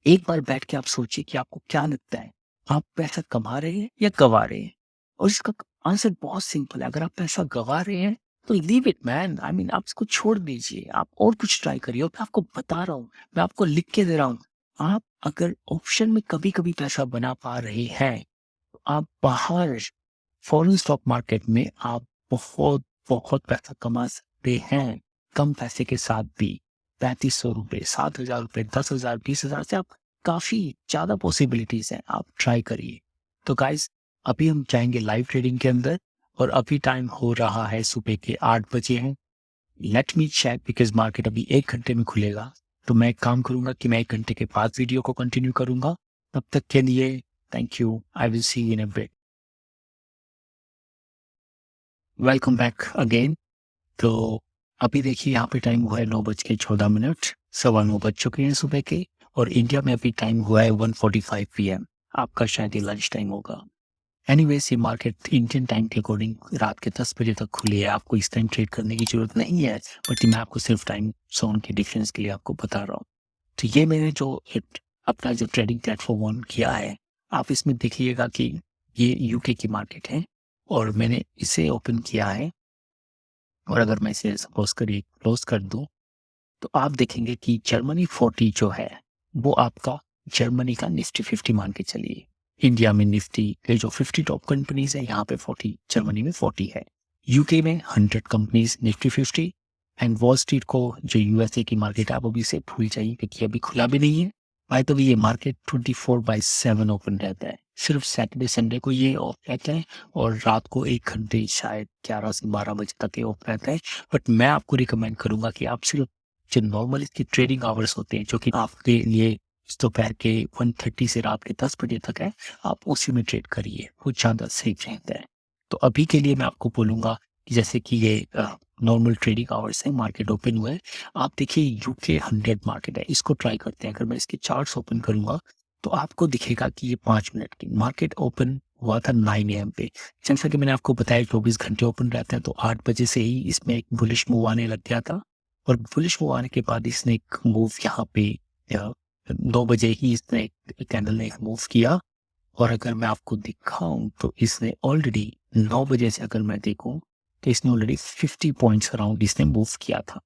एक बार बैठ के आप सोचिए कि आपको क्या लगता है, आप पैसा कमा रहे हैं या गँवा रहे हैं? और इसका आंसर बहुत सिंपल है, अगर आप पैसा गँवा रहे हैं, तो leave it man, I mean आप इसको छोड़ दीजिए, आप और कुछ ट्राई करिए और मैं आपको बता रहा हूँ, मैं आपको लिख के दे रहा हूँ। आप अगर ऑप्शन में कभी-कभी पैसा बना पा रहे हैं, तो आप बाहर फॉरेन स्टॉक मार्केट में आप बहुत, बहुत पैसा कमा सकते हैं, कम पैसे के साथ भी। ₹3500, ₹7,000, 10,000, 20,000 से आप काफ़ी ज़्यादा पॉसिबिलिटीज़ हैं, आप ट्राई करिए। तो गाइज़ अभी हम जाएँगे लाइव ट्रेडिंग के अंदर और अभी टाइम हो रहा है सुबह के 8 बजे हैं। Let me check because market अभी 1 घंटे में खुलेगा। तो मैं एक काम करूँगा कि मैं 1 घंटे के बाद वीडियो को कंटिन्यू करूँगा। तब तक के लिए thank you. I will see you in a bit. Welcome back again. तो अभी देखिए यहाँ पे टाइम हुआ है 9:14, 9:15 बज चुके हैं सुबह के और इंडिया में अभी टाइम हुआ है 1:45 पीएम। आपका शायद ये लंच टाइम होगा। एनीवेज़ ये मार्केट इंडियन टाइम के अकॉर्डिंग रात के 10 बजे तक खुली है। आपको इस टाइम ट्रेड करने की ज़रूरत नहीं है, बट मैं आपको सिर्फ टाइम ज़ोन के डिफरेंस के लिए आपको बता रहा हूँ। तो ये मैंने जो अपना जो ट्रेडिंग प्लेटफ़ॉर्म ऑन किया है, आप इसमें देखिएगा कि ये यूके की मार्केट है और मैंने इसे ओपन किया है और अगर मैं इसे सपोज़ करिए क्लोज़ कर दूँ, तो आप देखेंगे कि जर्मनी 40 जो है, वो आपका जर्मनी का निफ्टी 50 मान के चलिए। इंडिया में निफ्टी ये जो 50 टॉप कंपनीज़ है, यहाँ पे 40 जर्मनी में 40 है। यूके में 100 companies Nifty 50 and wall street को जो यूएसए की मार्केट है, आप अभी इसे भूल जाइए क्योंकि अभी खुला भी नहीं है। बाय द वे ये मार्केट 24/7 ओपन रहता है। सिर्फ सैटरडे संडे को ये ऑफ रहता है और रात को 1 घंटे शायद 11 से 12 बजे तक ये ऑफ रहता है। बट मैं आपको रिकमेंड करूँगा कि आप सिर्फ जो नॉर्मल इसके ट्रेडिंग आवर्स होते हैं, जो कि आपके लिए दोपहर के 1:30 से रात के 10 बजे तक है, आप उसी में ट्रेड करिए, वो ज़्यादा सेफ रहता है। तो अभी के लिए मैं आपको बोलूँगा कि जैसे कि ये नॉर्मल ट्रेडिंग आवर्स हैं, मार्केट ओपन हुआ है। आप देखिए यूके 100 मार्केट है, इसको ट्राई करते हैं। अगर मैं इसके चार्ट्स ओपन करूँगा, तो आपको दिखेगा कि ये 5 मिनट की मार्केट ओपन हुआ था 9 एएम पे। जैसा कि मैंने आपको बताया 24 घंटे ओपन रहते हैं, तो 8 बजे से ही इसमें एक बुलिश मूव आने लग गया था और बुलिश मूव आने के बाद इसने एक मूव यहाँ पे 9 बजे ही इसने एक कैंडल ने एक मूव किया और अगर मैं आपको दिखाऊं तो इसने ऑलरेडी 9 बजे से अगर मैं देखूं तो इसने ऑलरेडी 50 पॉइंट्स अराउंड इसने मूव किया था।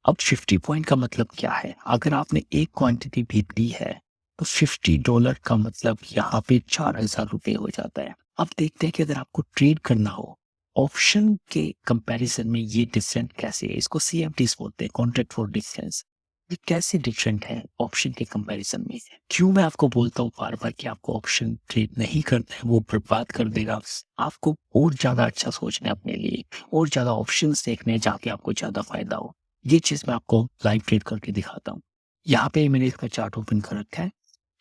अब 50 पॉइंट का मतलब क्या है? अगर आपने एक क्वांटिटी भी ली है तो $50 का मतलब यहाँ पे ₹4,000 हो जाता है। अब देखते हैं कि अगर आपको ट्रेड करना हो ऑप्शन के कंपैरिजन में ये डिफरेंट कैसे है? इसको सीएफडीज बोलते हैं, कॉन्ट्रैक्ट फॉर डिफरेंस। ये कैसे डिफरेंट है ऑप्शन के कंपैरिजन में? क्यों मैं आपको बोलता हूँ बार-बार कि आपको ऑप्शन ट्रेड नहीं करना है, वो बर्बाद कर देगा। आपको और ज़्यादा अच्छा सोचना है अपने लिए, और ज़्यादा ऑप्शंस देखने हैं जहाँ पे आपको ज़्यादा फ़ायदा हो। ये चीज़ मैं आपको लाइव ट्रेड करके दिखाता हूँ। यहाँ पे मैंने इसका चार्ट ओपन कर रखा है।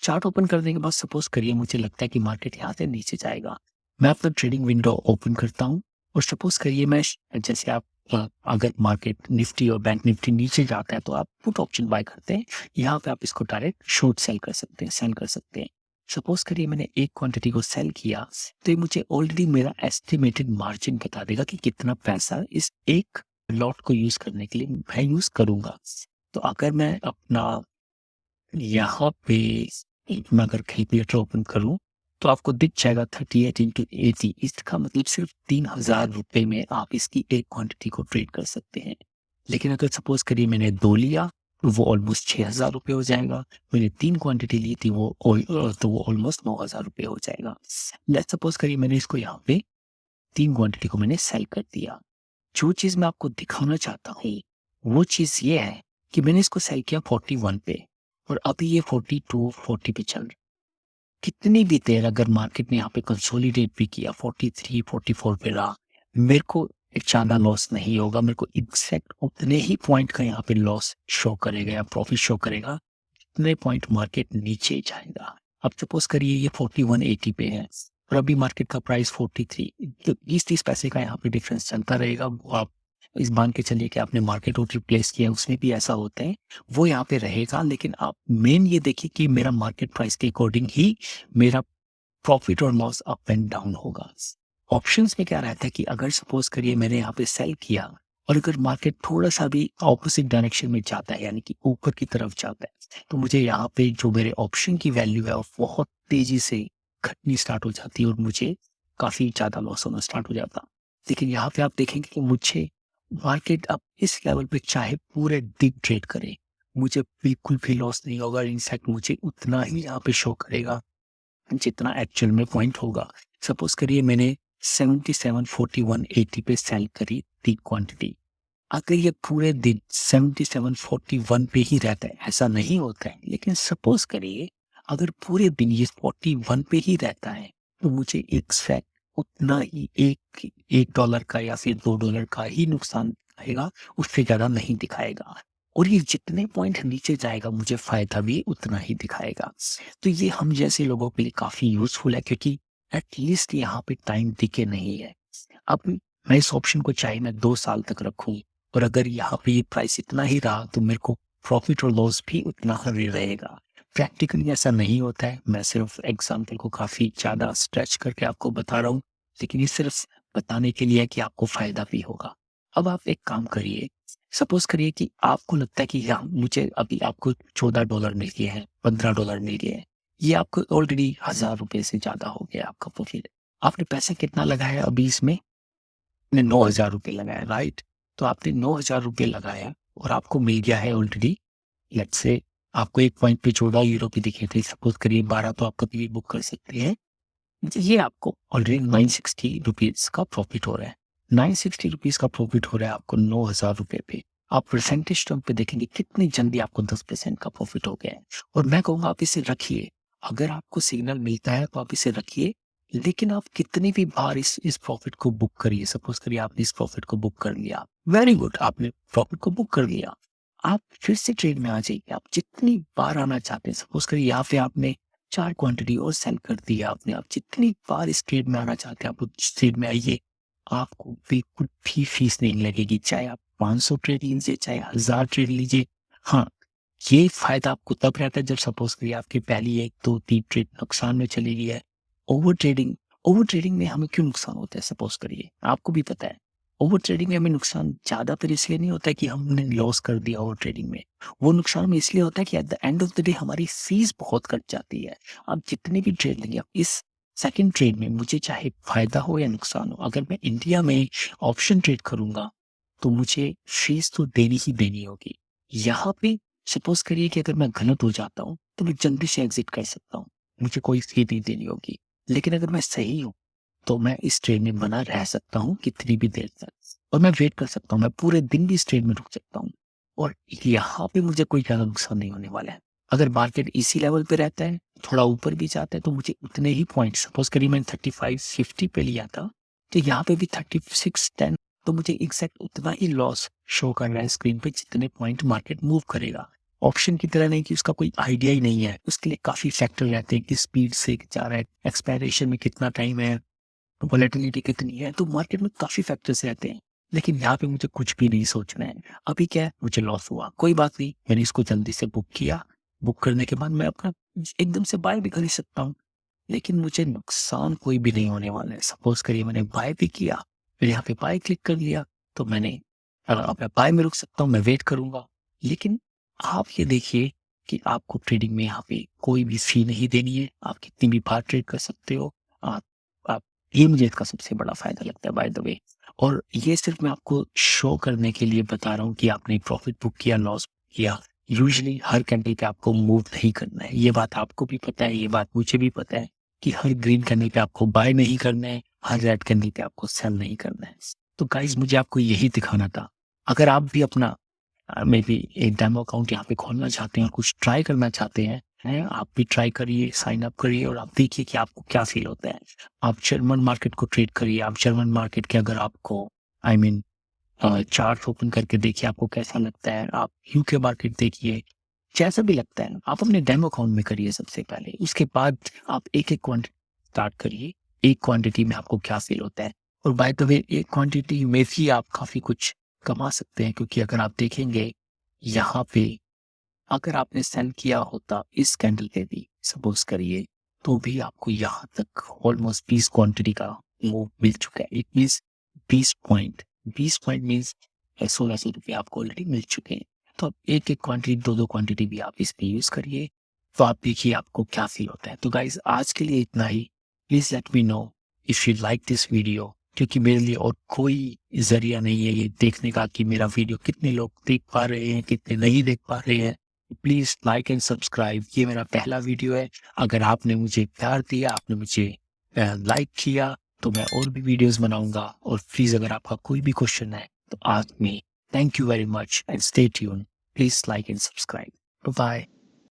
चार्ट ओपन करने के बाद सपोज़ करिए मुझे लगता है कि मार्केट यहाँ से नीचे जाएगा। मैं अपना ट्रेडिंग विंडो ओपन करता हूँ और सपोज़ करिए मैं जैसे आप अगर मार्केट निफ्टी और बैंक निफ्टी नीचे जाता है तो आप पुट ऑप्शन बाय करते हैं। यहाँ पे आप इसको डायरेक्ट शॉर्ट सेल कर सकते हैं, सेल कर सकते हैं। सपोज़ करिए मैंने एक क्वांटिटी को सेल किया, तो ये मुझे ऑलरेडी मेरा एस्टिमेटेड मार्जिन बता देगा कि कितना पैसा इस एक लॉट को यूज़ करने के लिए मैं यूज़ करूँगा। तो अगर मैं अपना यहाँ पे मैं अगर कैलकुलेटर ओपन करूँ, तो आपको दिख जाएगा 38 इंटू 80, इसका मतलब सिर्फ ₹3,000 में आप इसकी एक क्वांटिटी को ट्रेड कर सकते हैं। लेकिन अगर सपोज़ करिए मैंने 2 लिया तो वो ऑलमोस्ट 6,000 रुपये हो जाएगा। मैंने 3 क्वांटिटी ली थी तो वो ऑलमोस्ट 9,000 रुपये हो जाएगा। लेट्स सपोज़ करिए मैंने इसको यहाँ पे 3 क्वांटिटी को मैंने सेल कर दिया। जो चीज़ मैं आपको दिखाना चाहता हूँ, वो चीज़ ये है कि मैंने इसको सेल किया 41 पे और अभी ये 42, 40 पे चल रहा है। कितनी भी देर अगर मार्केट ने यहाँ पे कंसोलिडेट भी किया 43, 44 पे रहा, मेरे को एक ज़्यादा लॉस नहीं होगा। मेरे को एग्ज़ैक्ट उतने ही पॉइंट का यहाँ पे लॉस शो करेगा या प्रॉफ़िट शो करेगा, जितने पॉइंट मार्केट नीचे जाएगा। अब सपोज़ करिए ये 4180 पे है और अभी मार्केट का प्राइस 43, तो 20-30 पैसे का यहाँ पे डिफरेंस चलता रहेगा। वो आप इस मान के चलिए कि आपने मार्केट ऑर्डर प्लेस किया, उसमें भी ऐसा होता है, वो यहाँ पे रहेगा। लेकिन आप मेन ये देखिए कि मेरा मार्केट प्राइस के अकॉर्डिंग ही मेरा प्रॉफिट और लॉस अप एंड डाउन होगा। ऑप्शंस में क्या रहता है कि अगर सपोज़ करिए मैंने यहाँ पे सेल किया और अगर मार्केट थोड़ा-सा भी ऑपोज़िट डायरेक्शन में जाता है, यानी कि ऊपर की तरफ जाता है, तो मुझे यहाँ पे जो मेरे ऑप्शन की वैल्यू है, वो बहुत तेज़ी से घटनी स्टार्ट हो जाती है और मुझे काफ़ी ज़्यादा लॉस होना स्टार्ट हो जाता। लेकिन यहाँ पे आप देखेंगे कि मुझे मार्केट अब इस लेवल पे चाहे पूरे दिन ट्रेड करे, मुझे बिल्कुल भी लॉस नहीं होगा। इनफैक्ट मुझे उतना ही यहाँ पे शो करेगा जितना एक्चुअल में पॉइंट होगा। सपोज़ करिए मैंने 77, 41, 80 पे सेल करी थी क्वांटिटी। अगर ये पूरे दिन 77, 41 पे ही रहता है, ऐसा नहीं होता है, लेकिन सपोज़ करिए अगर पूरे दिन ये 41 पे ही रहता है, तो मुझे एग्ज़ैक्ट उतना ही $1 का या फिर $2 का ही नुकसान आएगा, उससे ज़्यादा नहीं दिखाएगा। और ये जितने पॉइंट नीचे जाएगा, मुझे फ़ायदा भी उतना ही दिखाएगा। तो ये हम जैसे लोगों के लिए काफ़ी यूज़फुल है, क्योंकि एटलीस्ट यहाँ पे टाइम डिके नहीं है। अब मैं इस ऑप्शन को चाहे मैं 2 साल तक रखूँ और अगर यहाँ पे ये प्राइस इतना ही रहा, तो मेरे को प्रॉफ़िट और लॉस भी उतना ही रहेगा। प्रैक्टिकली ऐसा नहीं होता है, मैं सिर्फ़ एग्ज़ाम्पल को काफ़ी ज़्यादा स्ट्रेच करके आपको बता रहा हूँ, लेकिन ये सिर्फ़ बताने के लिए है कि आपको फ़ायदा भी होगा। अब आप एक काम करिए, सपोज़ करिए कि आपको लगता है कि हाँ, मुझे अभी आपको $14 मिल गए हैं, $15 मिल गए हैं। ये आपको ऑलरेडी ₹1000 से ज़्यादा हो गया आपका प्रॉफ़िट। आपने पैसा कितना लगाया अभी इसमें? आपने ₹9,000 लगाया, राइट? तो आपने ₹9,000 लगाया और आपको मिल गया है ऑलरेडी, लेट्स से आपको एक पॉइंट पे €14 भी दिखे थे, सपोज़ करिए 12 तो आप कभी भी बुक कर सकते हैं। ये आपको ऑलरेडी ₹960 का प्रॉफ़िट हो रहा है। ₹960 का प्रॉफ़िट हो रहा है आपको ₹9,000 पे। आप परसेंटेज टर्म पे देखेंगे कितनी जल्दी आपको 10% का प्रॉफ़िट हो गया है। और मैं कहूँगा आप इसे रखिए, अगर आपको सिग्नल मिलता है तो आप इसे रखिए, लेकिन आप कितनी भी बार इस प्रॉफ़िट को बुक करिए। सपोज़ करिए आपने इस प्रॉफ़िट को बुक कर लिया, वेरी गुड, आपने प्रॉफ़िट को बुक कर लिया। आप फिर से ट्रेड में आ जाइए, आप जितनी बार आना चाहते हैं। सपोज़ करिए यहाँ पे आपने 4 क्वांटिटी और सेल कर दिया आपने। आप जितनी बार इस ट्रेड में आना चाहते हैं, आप उस ट्रेड में आइए। आपको बिल्कुल भी फीस नहीं लगेगी, चाहे आप 500 ट्रेड लीजिए, चाहे 1000 ट्रेड लीजिए। हाँ, ये फ़ायदा आपको तब रहता है जब सपोज़ करिए आपकी पहली 1, 2, 3 ट्रेड नुकसान में चली गई है। ओवर ट्रेडिंग ओवर ट्रेडिंग में हमें क्यों नुकसान होता है, सपोज़ करिए, आपको भी पता है। ओवर ट्रेडिंग में हमें नुकसान ज़्यादातर इसलिए नहीं होता है कि हमने लॉस कर दिया ओवर ट्रेडिंग में। वो नुकसान हमें इसलिए होता है कि at the end of the day हमारी फीस बहुत कट जाती है। आप जितनी भी ट्रेड लेंगे, आप इस सेकंड ट्रेड में मुझे चाहे फ़ायदा हो या नुकसान हो, अगर मैं इंडिया में ऑप्शन ट्रेड करूँगा, तो मुझे फीस तो देनी ही देनी होगी। यहाँ पे सपोज़ करिए कि अगर मैं गलत हो जाता हूँ, तो मैं जल्दी से एग्ज़िट कर सकता हूँ। मुझे कोई फ़ी नहीं देनी होगी। लेकिन अगर मैं सही हूँ, तो मैं इस ट्रेड में बना रह सकता हूँ कितनी भी देर तक और मैं वेट कर सकता हूँ। मैं पूरे दिन भी इस ट्रेड में रुक सकता हूँ और यहाँ पे मुझे कोई ज़्यादा नुकसान नहीं होने वाला है। अगर मार्केट इसी लेवल पे रहता है, थोड़ा ऊपर भी जाता है, तो मुझे उतने ही पॉइंट, सपोज़ करिए मैंने 35-50 पे लिया था, तो यहाँ पे भी 36-10, तो मुझे एग्ज़ैक्ट उतना ही लॉस शो कर रहा है स्क्रीन पे जितने पॉइंट मार्केट मूव करेगा। ऑप्शन की तरह नहीं कि उसका कोई आइडिया ही नहीं है। उसके लिए काफ़ी फैक्टर रहते हैं कि स्पीड से जा रहा है, एक्सपायरेशन में कितना टाइम है, वोलेटिलिटी कितनी है, तो मार्केट में काफ़ी फैक्टर्स रहते हैं। लेकिन यहाँ पे मुझे कुछ भी नहीं सोचना है। अभी क्या है, मुझे लॉस हुआ, कोई बात नहीं, मैंने इसको जल्दी से बुक किया। बुक करने के बाद मैं अपना एकदम से बाय भी कर ही सकता हूँ। लेकिन मुझे नुकसान कोई भी नहीं होने वाला है। सपोज़ करिए मैंने बाय भी किया, फिर यहाँ पे बाय क्लिक कर लिया, तो अब मैं बाय में रुक सकता हूँ, मैं वेट करूँगा। लेकिन आप ये देखिए कि आपको ट्रेडिंग में यहाँ पे कोई भी फ़ी नहीं देनी है। आप कितनी भी बार ट्रेड कर सकते हो। आप आप ये मुझे इसका सबसे बड़ा फ़ायदा लगता है, बाय द वे। और ये सिर्फ़ मैं आपको शो करने के लिए बता रहा हूँ कि आपने प्रॉफ़िट बुक किया, लॉस किया, यूजुअली हर कैंडल पे आपको मूव नहीं करना है, ये बात आपको भी पता है, ये बात मुझे भी पता है कि हर ग्रीन कैंडल पे आपको बाय नहीं करना है, हर रेड कैंडल पे आपको सेल नहीं करना है। तो गाइज मुझे आपको यही दिखाना था। अगर आप भी अपना मे बी एक डेमो अकाउंट यहाँ पे खोलना चाहते हैं, कुछ ट्राई करना चाहते हैं, आप भी ट्राई करिए, साइन अप करिए और आप देखिए कि आपको क्या फील होता है। आप जर्मन मार्केट को ट्रेड करिए, आप जर्मन मार्केट के अगर आपको आई मीन चार्ट ओपन करके देखिए आपको कैसा लगता है। आप यूके मार्केट देखिए, जैसा भी लगता है आप अपने डेमो अकाउंट में करिए सबसे पहले, उसके बाद आप एक एक क्वांटिटी स्टार्ट करिए, एक क्वांटिटी में आपको क्या फील होता है। और बाय द वे एक क्वांटिटी में भी आप काफ़ी कुछ कमा सकते हैं, क्योंकि अगर आप देखेंगे यहाँ पे अगर आपने सेल किया होता इस कैंडल पे भी सपोज करिए, तो भी आपको यहाँ तक ऑलमोस्ट 20 क्वांटिटी का मूव मिल चुका है। इट मीन्स 20 पॉइंट मीन्स 1600 रुपये आपको ऑलरेडी मिल चुके हैं। तो अब एक एक क्वांटिटी, दो दो क्वांटिटी भी आप इस पे यूज करिए, तो आप देखिए आपको क्या फील होता है। तो गाइज आज के लिए इतना ही। Please let me know if you like this video, क्योंकि मेरे लिए और कोई जरिया नहीं है ये देखने का कि मेरा वीडियो कितने लोग देख पा रहे हैं, कितने नहीं देख पा रहे हैं। Please like and subscribe. ये मेरा पहला वीडियो है। अगर आपने मुझे प्यार दिया, आपने मुझे लाइक किया, तो मैं और भी वीडियोस बनाऊंगा। और प्लीज अगर आपका कोई भी क्वेश्चन है तो ask me. Thank you very much and stay tune. Please like and subscribe. Bye.